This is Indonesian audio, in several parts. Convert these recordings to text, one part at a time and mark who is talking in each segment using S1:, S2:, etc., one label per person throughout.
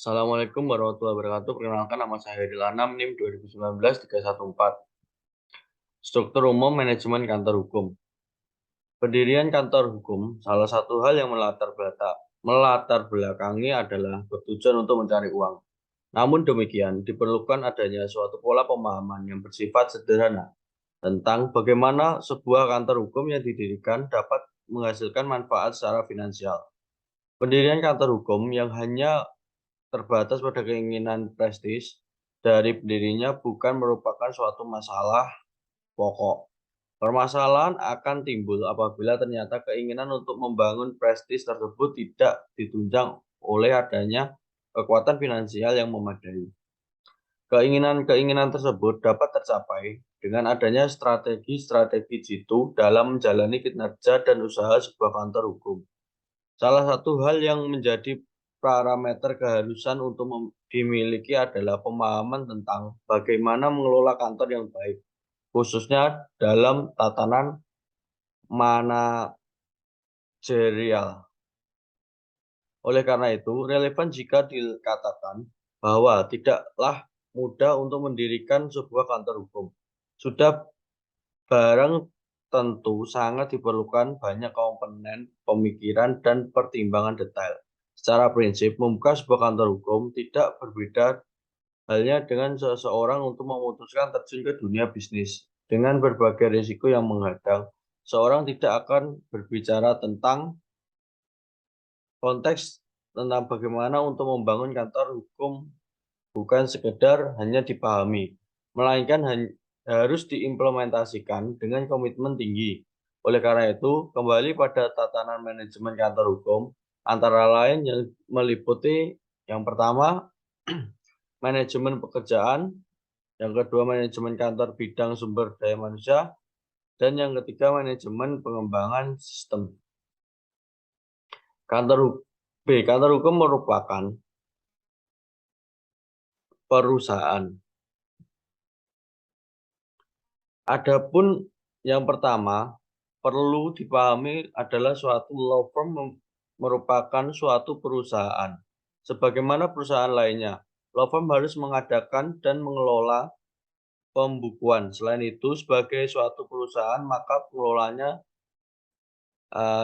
S1: Assalamualaikum warahmatullahi wabarakatuh. Perkenalkan nama saya Hairil Anam, NIM 2019-314. Struktur umum manajemen kantor hukum. Pendirian kantor hukum, salah satu hal yang melatar belakangi adalah bertujuan untuk mencari uang. Namun demikian, diperlukan adanya suatu pola pemahaman yang bersifat sederhana tentang bagaimana sebuah kantor hukum yang didirikan dapat menghasilkan manfaat secara finansial. Pendirian kantor hukum yang hanya terbatas pada keinginan prestis dari pendirinya bukan merupakan suatu masalah pokok. Permasalahan akan timbul apabila ternyata keinginan untuk membangun prestis tersebut tidak ditunjang oleh adanya kekuatan finansial yang memadai. Keinginan-keinginan tersebut dapat tercapai dengan adanya strategi-strategi jitu dalam menjalani kinerja dan usaha sebuah kantor hukum. Salah satu hal yang menjadi parameter keharusan untuk dimiliki adalah pemahaman tentang bagaimana mengelola kantor yang baik, khususnya dalam tatanan manajerial. Oleh karena itu, relevan jika dikatakan bahwa tidaklah mudah untuk mendirikan sebuah kantor hukum. Sudah barang tentu sangat diperlukan banyak komponen pemikiran dan pertimbangan detail. Secara prinsip, membuka sebuah kantor hukum tidak berbeda halnya dengan seseorang untuk memutuskan terjun ke dunia bisnis. Dengan berbagai risiko yang menghadang, seorang tidak akan berbicara tentang konteks tentang bagaimana untuk membangun kantor hukum bukan sekedar hanya dipahami, melainkan harus diimplementasikan dengan komitmen tinggi. Oleh karena itu, kembali pada tatanan manajemen kantor hukum, antara lain yang meliputi yang pertama, manajemen pekerjaan, yang kedua manajemen kantor bidang sumber daya manusia, dan yang ketiga manajemen pengembangan sistem. Kantor hukum merupakan perusahaan. Adapun yang pertama perlu dipahami adalah suatu law firm merupakan suatu perusahaan. Sebagaimana perusahaan lainnya, law firm harus mengadakan dan mengelola pembukuan. Selain itu, sebagai suatu perusahaan, maka pengelolanya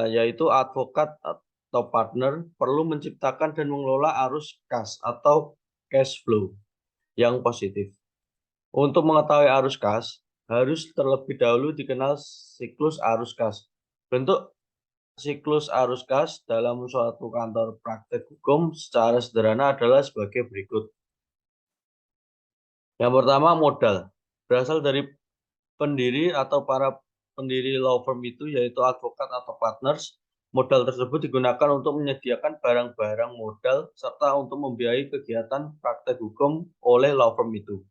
S1: yaitu advokat atau partner perlu menciptakan dan mengelola arus kas atau cash flow yang positif. Untuk mengetahui arus kas, harus terlebih dahulu dikenal siklus arus kas. Bentuk siklus arus kas dalam suatu kantor praktek hukum secara sederhana adalah sebagai berikut. Yang pertama, modal. Berasal dari pendiri atau para pendiri law firm itu, yaitu advokat atau partners. Modal tersebut digunakan untuk menyediakan barang-barang modal serta untuk membiayai kegiatan praktek hukum oleh law firm itu.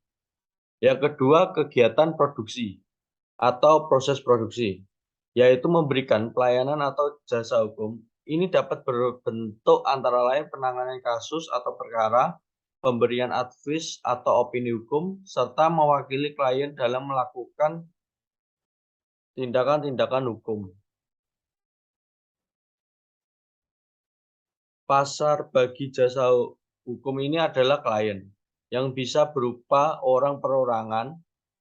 S1: Yang kedua, kegiatan produksi atau proses produksi, yaitu memberikan pelayanan atau jasa hukum. Ini dapat berbentuk antara lain penanganan kasus atau perkara, pemberian advies atau opini hukum, serta mewakili klien dalam melakukan tindakan-tindakan hukum. Pasar bagi jasa hukum ini adalah klien, yang bisa berupa orang perorangan,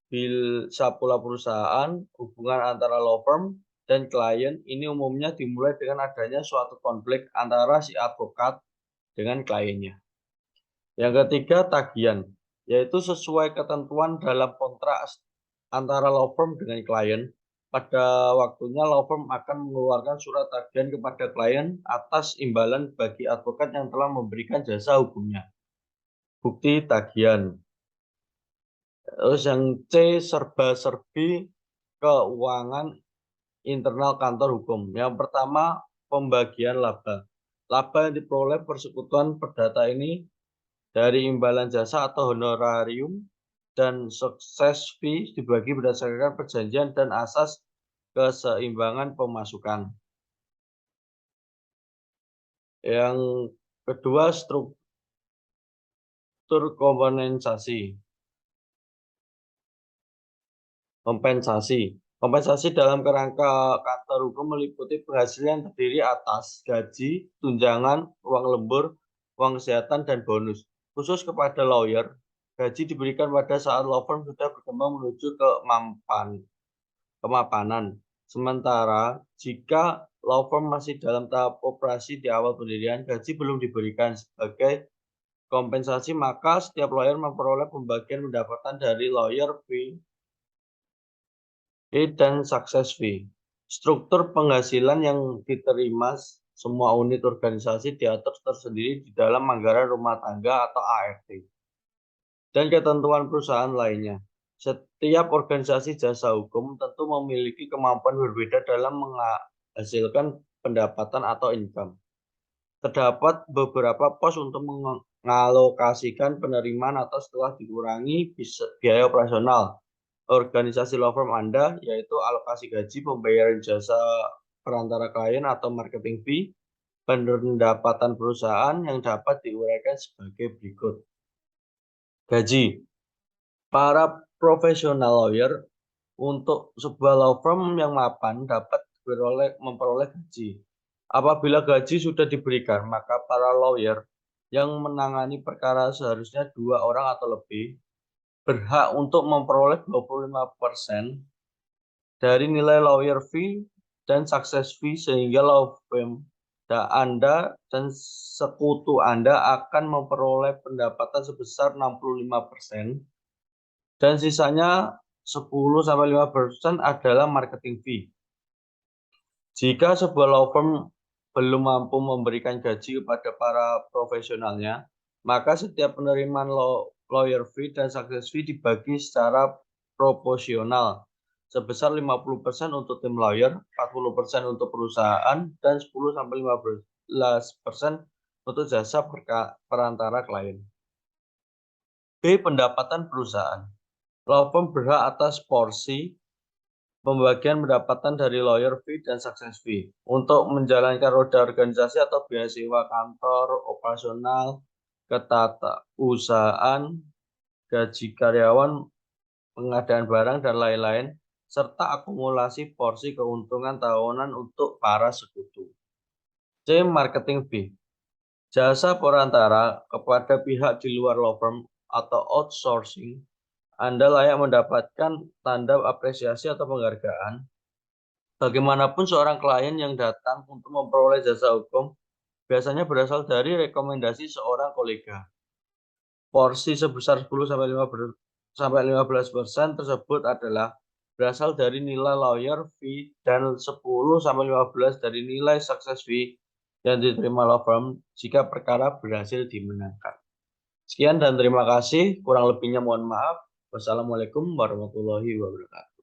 S1: bisa pula perusahaan. Hubungan antara law firm dan klien ini umumnya dimulai dengan adanya suatu konflik antara si advokat dengan kliennya. Yang ketiga, tagihan, yaitu sesuai ketentuan dalam kontrak antara law firm dengan klien. Pada waktunya law firm akan mengeluarkan surat tagihan kepada klien atas imbalan bagi advokat yang telah memberikan jasa hukumnya. Bukti tagihan. Terus yang C, serba-serbi keuangan internal kantor hukum. Yang pertama, pembagian laba. Laba yang diperoleh persekutuan perdata ini dari imbalan jasa atau honorarium dan sukses fee dibagi berdasarkan perjanjian dan asas keseimbangan pemasukan. Yang kedua, struktur kompensasi. Kompensasi dalam kerangka kantor hukum meliputi penghasilan yang terdiri atas gaji, tunjangan, uang lembur, uang kesehatan, dan bonus. Khusus kepada lawyer, gaji diberikan pada saat law firm sudah berkembang menuju kemapanan. Sementara jika law firm masih dalam tahap operasi di awal pendirian, gaji belum diberikan sebagai kompensasi, maka setiap lawyer memperoleh pembagian pendapatan dari lawyer fee dan success fee. Struktur penghasilan yang diterima semua unit organisasi diatur tersendiri di dalam anggaran rumah tangga atau ART dan ketentuan perusahaan lainnya. Setiap organisasi jasa hukum tentu memiliki kemampuan berbeda dalam menghasilkan pendapatan atau income. Terdapat beberapa pos untuk mengalokasikan penerimaan atau setelah dikurangi biaya operasional organisasi law firm Anda, yaitu alokasi gaji, pembayaran jasa perantara klien atau marketing fee, pendapatan perusahaan yang dapat diuraikan sebagai berikut. Gaji. Para profesional lawyer untuk sebuah law firm yang mapan dapat memperoleh gaji. Apabila gaji sudah diberikan, maka para lawyer yang menangani perkara seharusnya 2 orang atau lebih berhak untuk memperoleh 25% dari nilai lawyer fee dan success fee sehingga law firm Anda dan sekutu Anda akan memperoleh pendapatan sebesar 65% dan sisanya 10-15% adalah marketing fee. Jika sebuah law firm belum mampu memberikan gaji kepada para profesionalnya, maka setiap penerimaan lawyer fee dan success fee dibagi secara proporsional sebesar 50% untuk tim lawyer, 40% untuk perusahaan, dan 10-15% untuk jasa perantara klien. B. Pendapatan perusahaan. Law firm berhak atas porsi pembagian pendapatan dari lawyer fee dan success fee untuk menjalankan roda organisasi atau biaya sewa kantor, operasional, ketatausahaan, gaji karyawan, pengadaan barang, dan lain-lain, serta akumulasi porsi keuntungan tahunan untuk para sekutu. C. Marketing fee. Jasa perantara kepada pihak di luar law firm atau outsourcing. Anda layak mendapatkan tanda apresiasi atau penghargaan. Bagaimanapun seorang klien yang datang untuk memperoleh jasa hukum biasanya berasal dari rekomendasi seorang kolega. Porsi sebesar 10-15% tersebut adalah berasal dari nilai lawyer fee dan 10-15% dari nilai success fee yang diterima law firm jika perkara berhasil dimenangkan. Sekian dan terima kasih. Kurang lebihnya mohon maaf. Wassalamualaikum warahmatullahi wabarakatuh.